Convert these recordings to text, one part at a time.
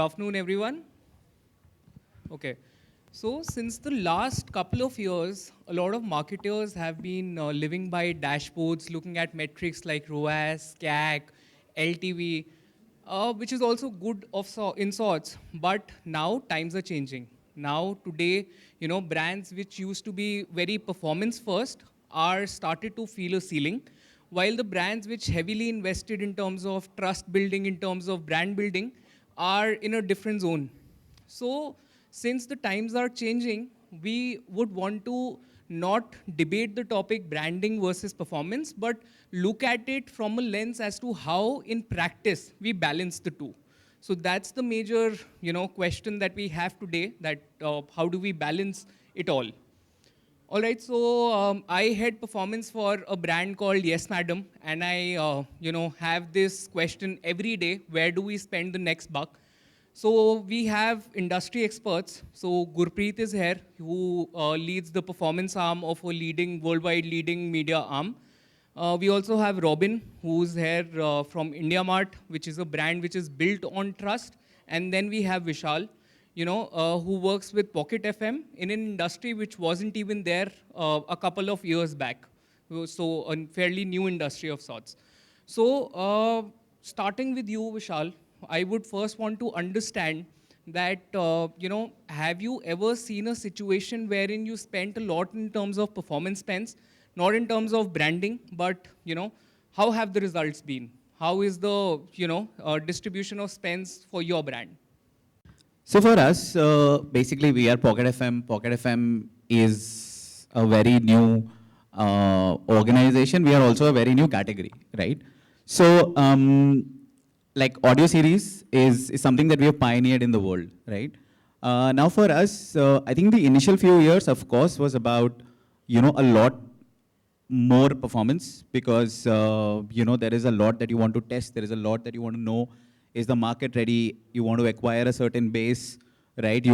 afternoon, everyone. Okay. So since the last couple of years, a lot of marketers have been living by dashboards, looking at metrics like ROAS, CAC, LTV, which is also good in sorts. But now times are changing. Now today, brands which used to be very performance first are started to feel a ceiling, while the brands which heavily invested in terms of trust building, in terms of brand building, are in a different zone. So since the times are changing, we would want to not debate the topic branding versus performance, but look at it from a lens as to how in practice we balance the two. So that's the major question that we have today, that how do we balance it all. All right, so I head performance for a brand called Yes Madam, and I have this question every day: where do we spend the next buck? So we have industry experts. So Gurpreet is here, who leads the performance arm of a worldwide leading media arm. We also have Robin, who's here from IndiaMart, which is a brand which is built on trust. And then we have Vishal, who works with Pocket FM in an industry which wasn't even there a couple of years back. So a fairly new industry of sorts. So starting with you, Vishal, I would first want to understand that, have you ever seen a situation wherein you spent a lot in terms of performance spends, not in terms of branding, but, how have the results been? How is the, distribution of spends for your brand? So for us, basically we are Pocket FM. Pocket FM is a very new organization. We are also a very new category, right? So like audio series is something that we have pioneered in the world, right? Now for us, I think the initial few years, of course, was about, a lot more performance because, there is a lot that you want to test. There is a lot that you want to know. Is the market ready? You want to acquire a certain base, right? We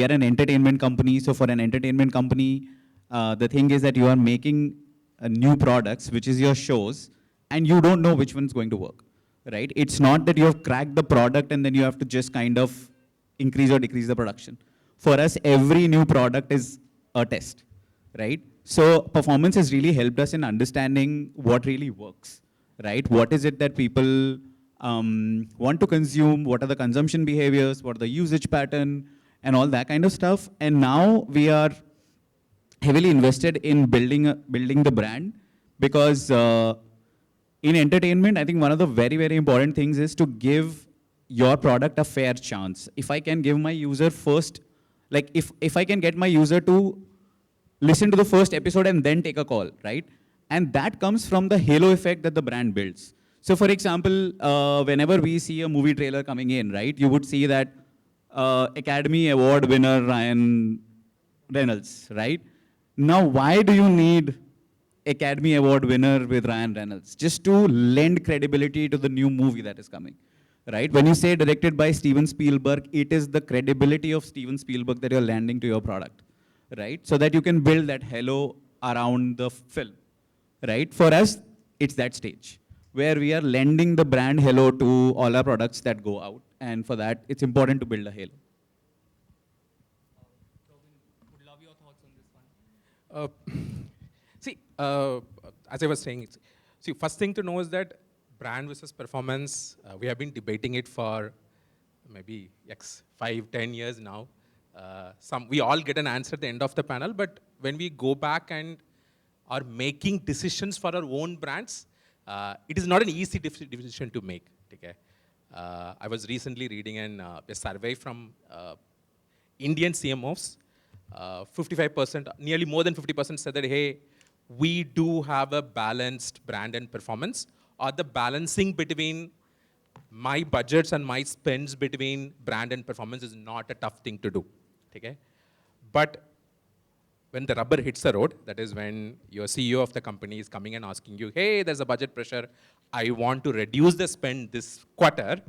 are an entertainment company. So for an entertainment company, the thing is that you are making new products, which is your shows, and you don't know which one's going to work, right? It's not that you have cracked the product and then you have to just kind of increase or decrease the production. For us, every new product is a test, right? So performance has really helped us in understanding what really works, right? What is it that people want to consume, what are the consumption behaviors, what are the usage pattern, and all that kind of stuff. And now we are heavily invested in building the brand because in entertainment, I think one of the very, very important things is to give your product a fair chance. If I can give my user first, like if I can get my user to listen to the first episode and then take a call, right? And that comes from the halo effect that the brand builds. So for example, whenever we see a movie trailer coming in, right, you would see that Academy Award winner Ryan Reynolds, right? Now, why do you need Academy Award winner with Ryan Reynolds? Just to lend credibility to the new movie that is coming, right? When you say directed by Steven Spielberg, it is the credibility of Steven Spielberg that you're landing to your product, right? So that you can build that halo around the film, right? For us, it's that stage where we are lending the brand halo to all our products that go out. And for that, it's important to build a halo. Robin, would love your thoughts on this one. As I was saying, first thing to know is that brand versus performance, we have been debating it for maybe 5, 10 years now. We all get an answer at the end of the panel, but when we go back and are making decisions for our own brands, it is not an easy decision to make. Okay? I was recently reading a survey from Indian CMOs. 55%, nearly more than 50% said that, hey, we do have a balanced brand and performance, or the balancing between my budgets and my spends between brand and performance is not a tough thing to do. Okay? But when the rubber hits the road, that is when your CEO of the company is coming and asking you, hey, there's a budget pressure, I want to reduce the spend this quarter,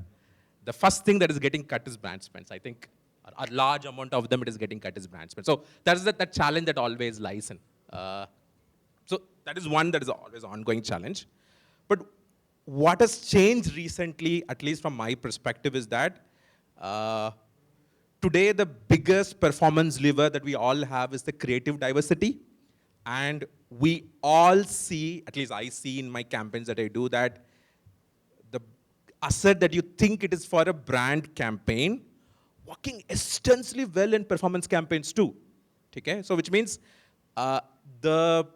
the first thing that is getting cut is brand spends. I think a large amount of them it is getting cut is brand spend. So that is that challenge that always lies in. So that is one that is always an ongoing challenge. But what has changed recently, at least from my perspective, is that Uh, Today, the biggest performance lever that we all have is the creative diversity. And we all see, at least I see in my campaigns that I do, that the asset that you think it is for a brand campaign, working extensively well in performance campaigns too. Okay? So which means uh, the,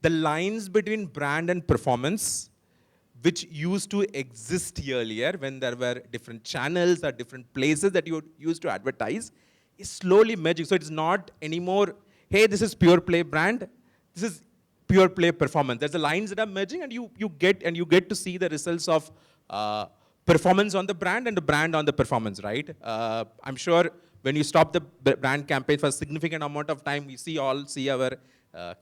the lines between brand and performance, which used to exist earlier when there were different channels or different places that you used to advertise, is slowly merging. So it's not anymore, hey, this is pure play brand, this is pure play performance. There's the lines that are merging, and you get to see the results of performance on the brand and the brand on the performance, right? I'm sure when you stop the brand campaign for a significant amount of time, we see our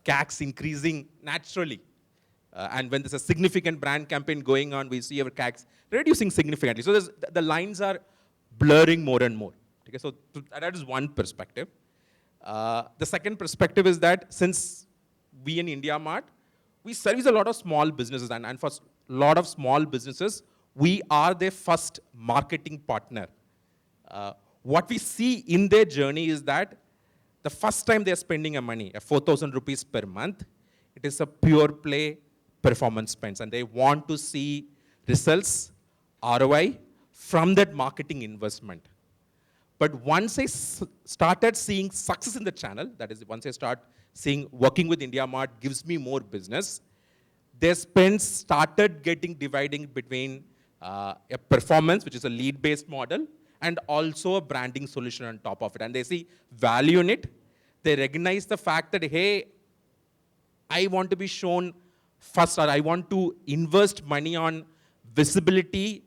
CACs increasing naturally. And when there's a significant brand campaign going on, we see our CACs reducing significantly. So the lines are blurring more and more. Okay, so that is one perspective. The second perspective is that since we in India Mart, we service a lot of small businesses, and for a lot of small businesses, we are their first marketing partner. What we see in their journey is that the first time they're spending a money, 4,000 rupees per month, it is a pure play performance spends, and they want to see results, ROI, from that marketing investment. But once I started seeing success in the channel, that is, once I start seeing working with India Mart gives me more business, their spends started getting dividing between a performance, which is a lead-based model, and also a branding solution on top of it. And they see value in it. They recognize the fact that, hey, I want to be shown first, or I want to invest money on visibility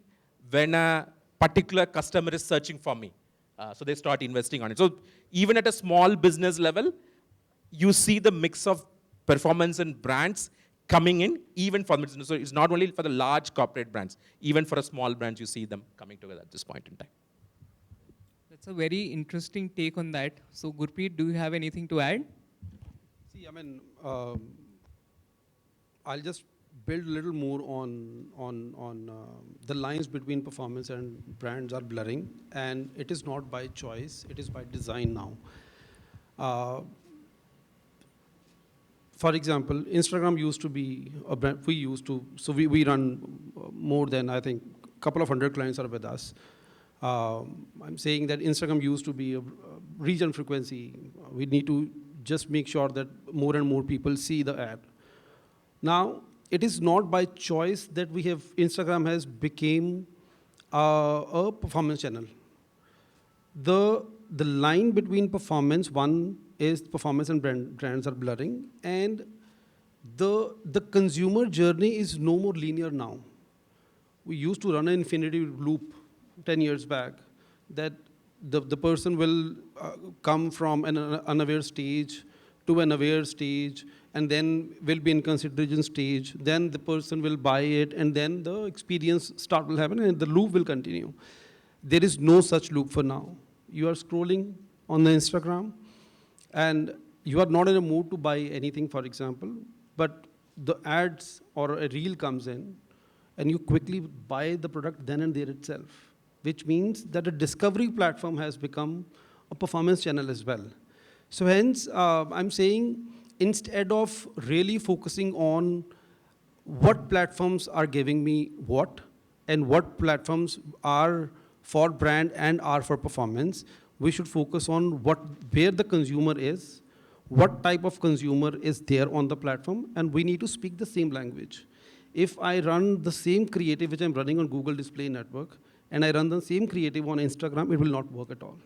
when a particular customer is searching for me. So they start investing on it. So even at a small business level, you see the mix of performance and brands coming in, even for business. So it's not only for the large corporate brands, even for a small brand, you see them coming together at this point in time. That's a very interesting take on that. So Gurpreet, do you have anything to add? See, I mean, I'll just build a little more on the lines between performance and brands are blurring, and it is not by choice, it is by design now. For example, Instagram used to be a brand, so we run more than, I think, a couple of hundred clients are with us. I'm saying that Instagram used to be a region frequency. We need to just make sure that more and more people see the ad. Now, it is not by choice that Instagram has become a performance channel. The line between performance, one is performance and brands are blurring, and the consumer journey is no more linear now. We used to run an infinity loop 10 years back, that the person will come from an unaware stage to an aware stage, and then will be in consideration stage, then the person will buy it, and then the experience will happen, and the loop will continue. There is no such loop for now. You are scrolling on the Instagram, and you are not in a mood to buy anything, for example, but the ads or a reel comes in, and you quickly buy the product then and there itself, which means that a discovery platform has become a performance channel as well. So hence, I'm saying, instead of really focusing on what platforms are giving me what, and what platforms are for brand and are for performance, we should focus on where the consumer is, what type of consumer is there on the platform, and we need to speak the same language. If I run the same creative which I'm running on Google Display Network, and I run the same creative on Instagram, it will not work at all.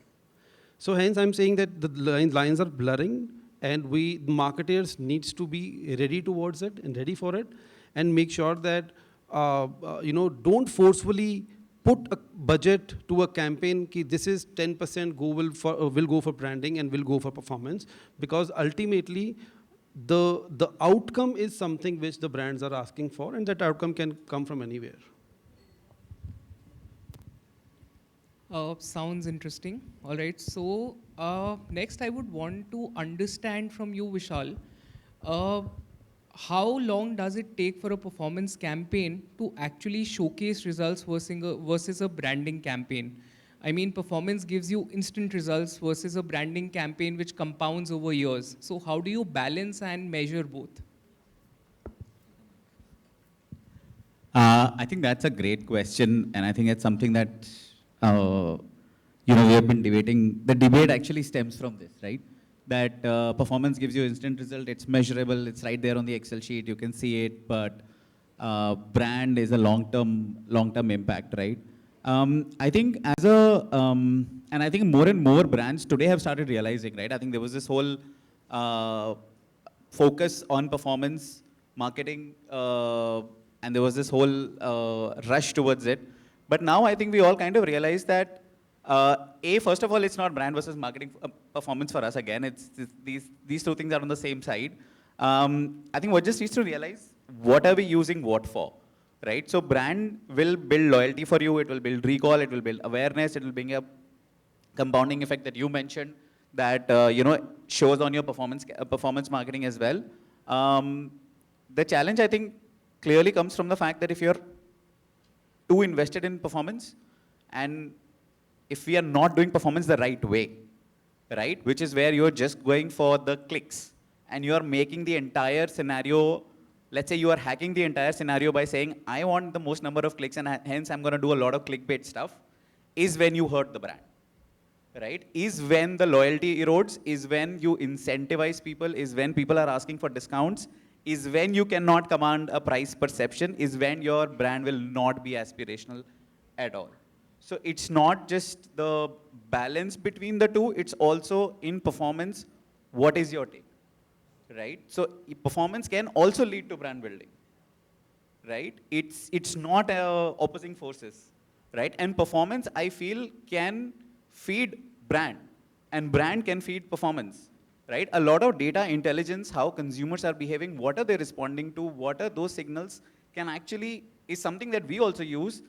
So hence I'm saying that the lines are blurring, and marketers needs to be ready towards it and ready for it, and make sure that don't forcefully put a budget to a campaign ki this is 10% will go for branding and will go for performance, because ultimately the outcome is something which the brands are asking for, and that outcome can come from anywhere. Sounds interesting. All right. So next, I would want to understand from you, Vishal, how long does it take for a performance campaign to actually showcase results versus a branding campaign? I mean, performance gives you instant results versus a branding campaign which compounds over years. So how do you balance and measure both? I think that's a great question, and I think it's something that we have been debating. The debate actually stems from this, right? That performance gives you instant result. It's measurable. It's right there on the Excel sheet. You can see it. But brand is a long-term impact, right? I think and I think more and more brands today have started realizing, right? I think there was this whole focus on performance marketing, and there was this whole rush towards it. But now I think we all kind of realize that, first of all, it's not brand versus marketing performance for us. Again, these two things are on the same side. I think what just needs to realize, what are we using what for, right? So brand will build loyalty for you. It will build recall. It will build awareness. It will bring a compounding effect that you mentioned that shows on your performance marketing as well. The challenge, I think, clearly comes from the fact that if you're too invested in performance, and if we are not doing performance the right way, right, which is where you're just going for the clicks and you're making the entire scenario, let's say you are hacking the entire scenario by saying, I want the most number of clicks and hence I'm going to do a lot of clickbait stuff, is when you hurt the brand, right? Is when the loyalty erodes, is when you incentivize people, is when people are asking for discounts, is when you cannot command a price perception, is when your brand will not be aspirational at all. So it's not just the balance between the two, it's also in performance, what is your take, right? So performance can also lead to brand building, right? It's not opposing forces, right? And performance, I feel, can feed brand, and brand can feed performance, right? A lot of data intelligence, how consumers are behaving, what are they responding to, what are those signals, is something that we also use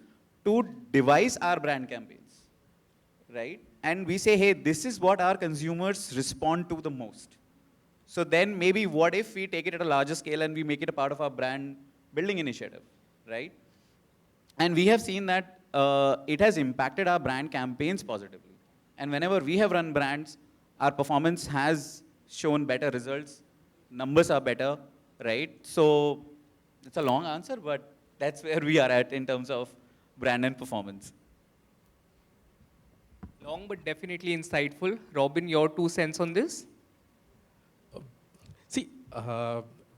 to devise our brand campaigns, right? And we say, hey, this is what our consumers respond to the most. So then maybe what if we take it at a larger scale and we make it a part of our brand building initiative, right? And we have seen that it has impacted our brand campaigns positively. And whenever we have run brands, our performance has shown better results, numbers are better, right? So it's a long answer, but that's where we are at in terms of brand and performance. Long but definitely insightful. Robin, your 2 cents on this? See,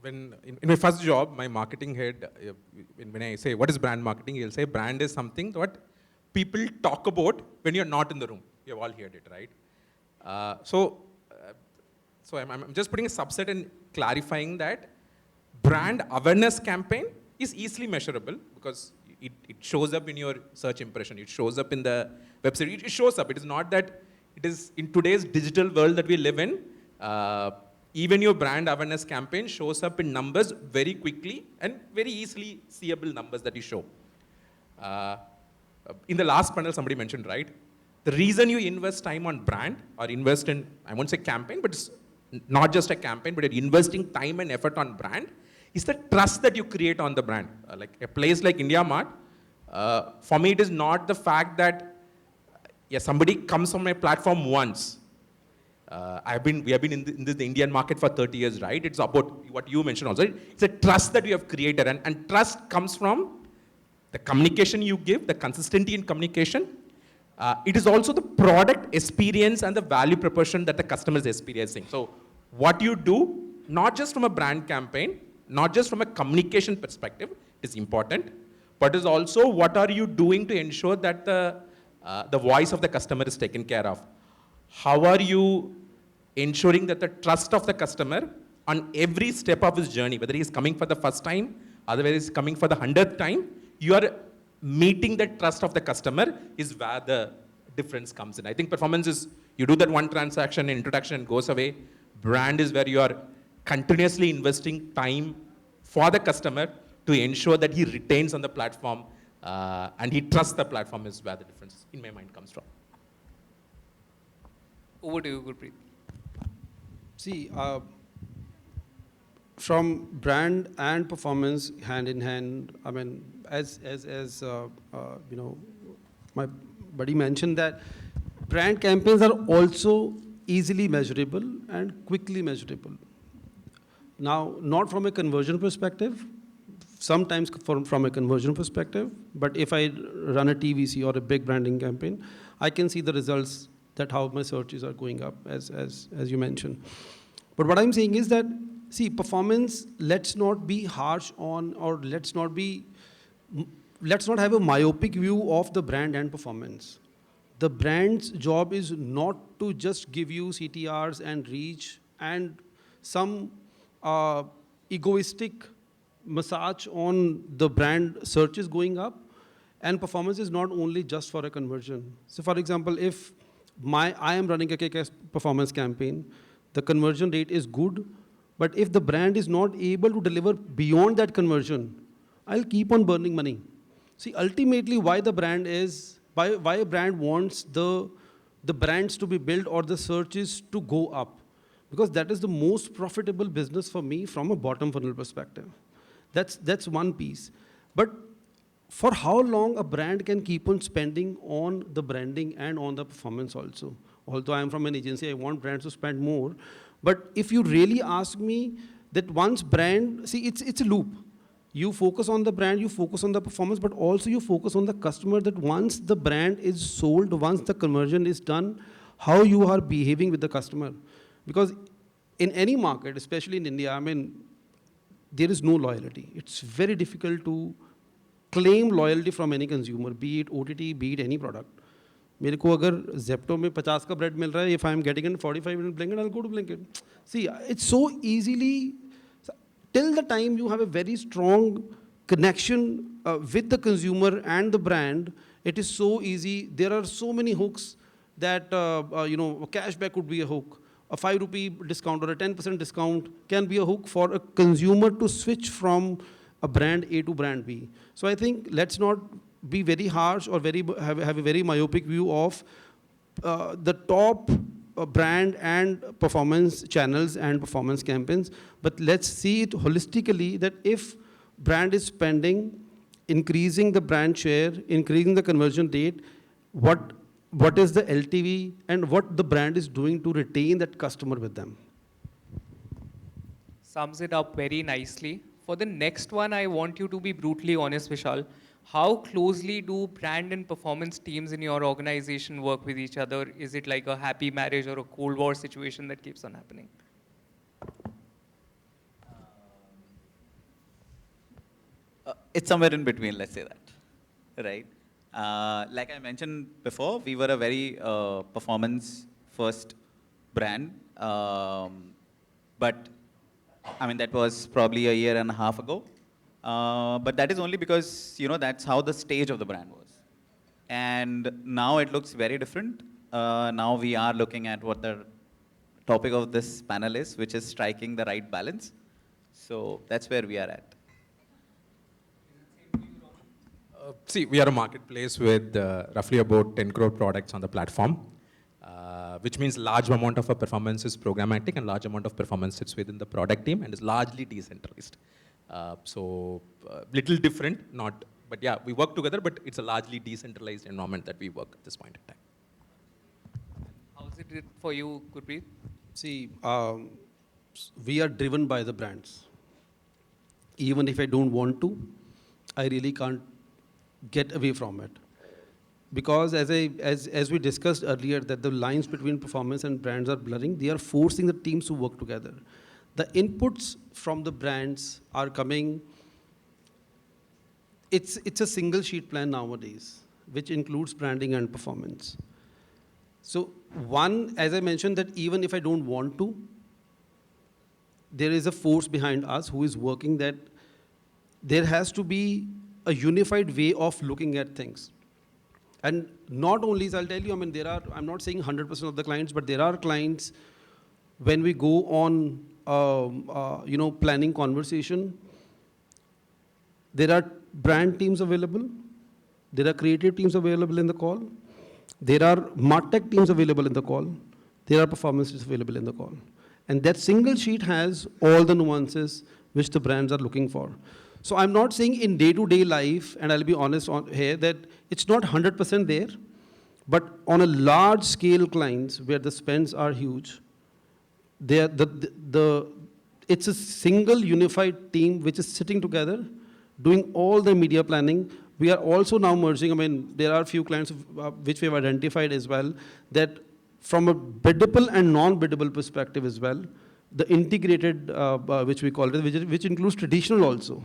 in my first job, my marketing head, when I say, what is brand marketing? He'll say, brand is something that people talk about when you're not in the room. You've all heard it, right? So I'm just putting a subset and clarifying that brand awareness campaign is easily measurable because it shows up in your search impression. It shows up in the website. It shows up. It is not that it is in today's digital world that we live in. Even your brand awareness campaign shows up in numbers very quickly and very easily seeable numbers that you show. In the last panel, somebody mentioned, right? The reason you invest time on brand or invest in, I won't say campaign, but it's not just a campaign, but you're investing time and effort on brand, is the trust that you create on the brand. Like a place like India Mart, for me, it is not the fact that somebody comes on my platform once. We have been in the Indian market for 30 years, right? It's about what you mentioned also. It's a trust that we have created, and trust comes from the communication you give, the consistency in communication. It is also the product experience and the value proposition that the customer is experiencing. So what you do, not just from a brand campaign, not just from a communication perspective, is important, but is also what are you doing to ensure that the voice of the customer is taken care of. How are you ensuring that the trust of the customer on every step of his journey, whether he is coming for the first time, otherwise he's coming for the 100th time, you are meeting the trust of the customer is where the difference comes in. I think performance is, you do that one transaction, introduction, and goes away. Brand is where you are continuously investing time for the customer to ensure that he retains on the platform and he trusts the platform is where the difference, in my mind, comes from. Over to you, Gurpreet. See, from brand and performance hand in hand, I mean, as my but he mentioned that brand campaigns are also easily measurable and quickly measurable. Now, not from a conversion perspective, sometimes from a conversion perspective, but if I run a TVC or a big branding campaign, I can see the results that how my searches are going up, as you mentioned. But what I'm saying is that, see, performance, let's not be harsh on, or let's not have a myopic view of the brand and performance. The brand's job is not to just give you CTRs and reach and some egoistic massage on the brand searches going up, and performance is not only just for a conversion. So for example, if I am running a KK performance campaign, the conversion rate is good, but if the brand is not able to deliver beyond that conversion, I'll keep on burning money. See, ultimately why a brand wants the brands to be built or the searches to go up, because that is the most profitable business for me from a bottom funnel perspective. That's one piece. But for how long a brand can keep on spending on the branding and on the performance also? Although I'm from an agency, I want brands to spend more. But if you really ask me that once brand, see, it's a loop. You focus on the brand, you focus on the performance, but also you focus on the customer, that once the brand is sold, once the conversion is done, how you are behaving with the customer. Because in any market, especially in India, I mean, there is no loyalty. It's very difficult to claim loyalty from any consumer, be it OTT, be it any product. मेरे को अगर Zepto में 50 का bread मिल रहा है, if I'm getting in 45 in Blinkit, I'll go to Blinkit. See, it's so easily, till the time you have a very strong connection with the consumer and the brand, it is so easy. There are so many hooks that, a cashback could be a hook. A 5 rupee discount or a 10% discount can be a hook for a consumer to switch from a brand A to brand B. So I think let's not be very harsh or have a very myopic view of the top brand and performance channels and performance campaigns, but let's see it holistically, that if brand is spending, increasing the brand share, increasing the conversion rate, what is the LTV and what the brand is doing to retain that customer with them. Sums it up very nicely. For the next one, I want you to be brutally honest, Vishal. How closely do brand and performance teams in your organization work with each other? Is it like a happy marriage or a Cold War situation that keeps on happening? It's somewhere in between, let's say that, right? Like I mentioned before, we were a very performance-first brand, but I mean, that was probably a year and a half ago. But that is only because, that's how the stage of the brand was. And now it looks very different. Now we are looking at what the topic of this panel is, which is striking the right balance. So that's where we are at. See, we are a marketplace with roughly about 10 crore products on the platform, which means large amount of our performance is programmatic and large amount of performance sits within the product team and is largely decentralized. So little different, but yeah, we work together, but it's a largely decentralized environment that we work at this point in time. How is it for you, Gurpreet? See, we are driven by the brands. Even if I don't want to, I really can't get away from it. Because as we discussed earlier, that the lines between performance and brands are blurring, they are forcing the teams to work together. The inputs from the brands are coming. It's a single sheet plan nowadays, which includes branding and performance. So one, as I mentioned, that even if I don't want to, there is a force behind us who is working that there has to be a unified way of looking at things. And not only, I'll tell you, I mean, I'm not saying 100% of the clients, but there are clients, when we go on, planning conversation, there are brand teams available, there are creative teams available in the call, there are MarTech teams available in the call, there are performances available in the call. And that single sheet has all the nuances which the brands are looking for. So I'm not saying in day-to-day life, and I'll be honest here, that it's not 100% there, But on a large scale clients where the spends are huge, they are it's a single unified team which is sitting together, doing all the media planning. We are also now merging, I mean, there are a few clients which we have identified as well, that from a biddable and non-biddable perspective as well, the integrated, which we call it, which includes traditional also.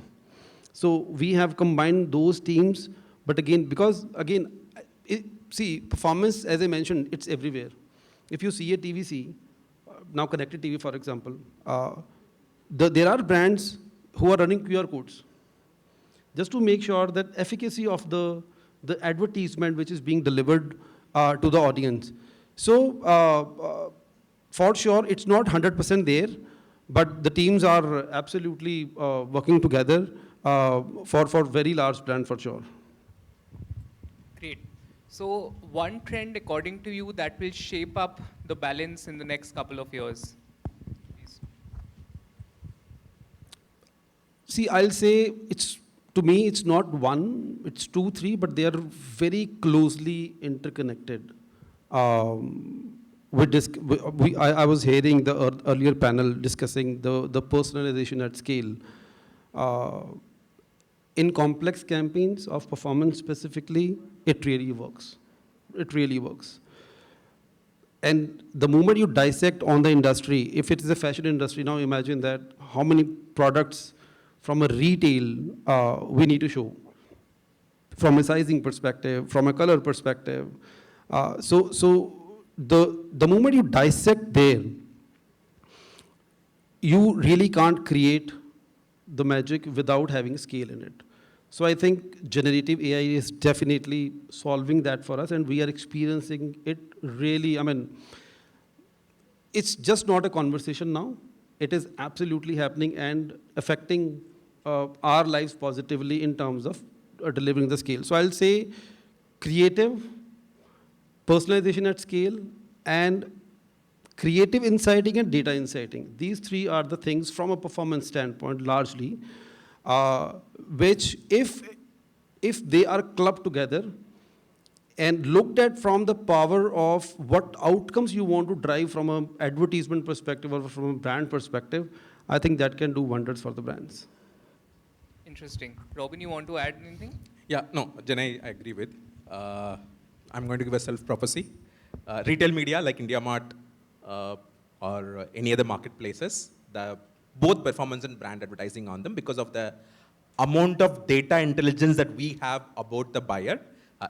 So we have combined those teams, but again, because again, see, performance, as I mentioned, it's everywhere. If you see a TVC, now connected TV, for example, there are brands who are running QR codes just to make sure that efficacy of the advertisement which is being delivered to the audience. So for sure, it's not 100% there, but the teams are absolutely working together for very large brand for sure. Great. So one trend, according to you, that will shape up the balance in the next couple of years? Please. See, I'll say it's, to me, it's not one, it's two, three, but they are very closely interconnected. I was hearing the earlier panel discussing the personalization at scale. Uh, in complex campaigns of performance specifically, it really works. It really works. And the moment you dissect on the industry, if it is a fashion industry, now imagine that how many products from a retail we need to show, from a sizing perspective, from a color perspective. So the moment you dissect there, you really can't create the magic without having scale in it. So I think generative AI is definitely solving that for us, and we are experiencing it really, I mean, it's just not a conversation now. It is absolutely happening and affecting our lives positively in terms of delivering the scale. So I'll say creative, personalization at scale, and creative insighting and data insighting. These three are the things from a performance standpoint largely, which if they are clubbed together and looked at from the power of what outcomes you want to drive from an advertisement perspective or from a brand perspective, I think that can do wonders for the brands. Interesting. Robin, you want to add anything? Yeah, no, Janai, I agree with. I'm going to give a self-prophecy. Retail media like IndiaMart or any other marketplaces, both performance and brand advertising on them, because of the amount of data intelligence that we have about the buyer,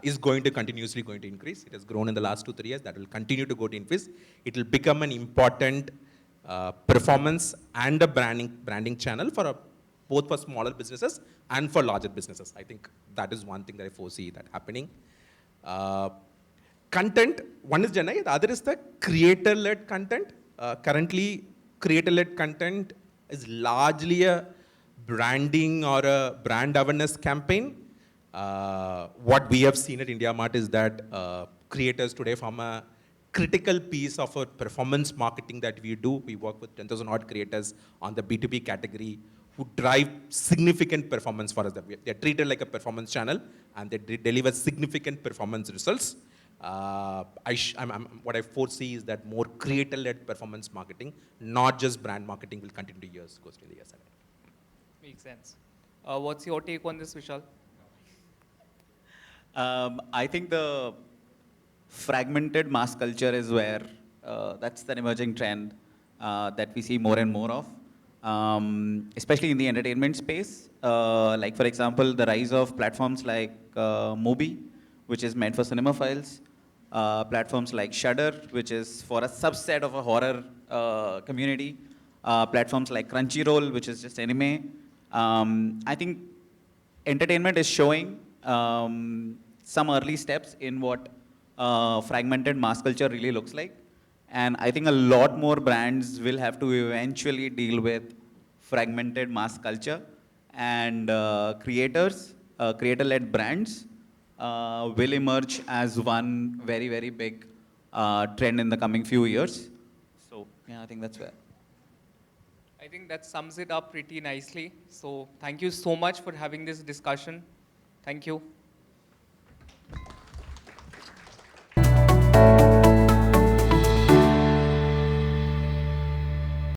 is continuously going to increase. It has grown in the last 2-3 years. That will continue to go to increase. It will become an important performance and a branding channel for both for smaller businesses and for larger businesses. I think that is one thing that I foresee that happening. Content, one is Janai, the other is the creator-led content. Currently, creator-led content is largely a branding or a brand awareness campaign. What we have seen at IndiaMart is that creators today form a critical piece of our performance marketing that we do. We work with 10,000 odd creators on the B2B category who drive significant performance for us. They're treated like a performance channel and they deliver significant performance results. What I foresee is that more creator-led performance marketing, not just brand marketing, will continue to go to the years ahead. Makes sense. What's your take on this, Vishal? I think the fragmented mass culture is where that's the emerging trend that we see more and more of, especially in the entertainment space. Like, for example, the rise of platforms like Mubi, which is meant for cinemaphiles, platforms like Shudder, which is for a subset of a horror community, platforms like Crunchyroll, which is just anime. I think entertainment is showing some early steps in what fragmented mass culture really looks like. And I think a lot more brands will have to eventually deal with fragmented mass culture, and creator-led brands will emerge as one very, very big trend in the coming few years. So yeah, I think that's where. I think that sums it up pretty nicely. So thank you so much for having this discussion. Thank you.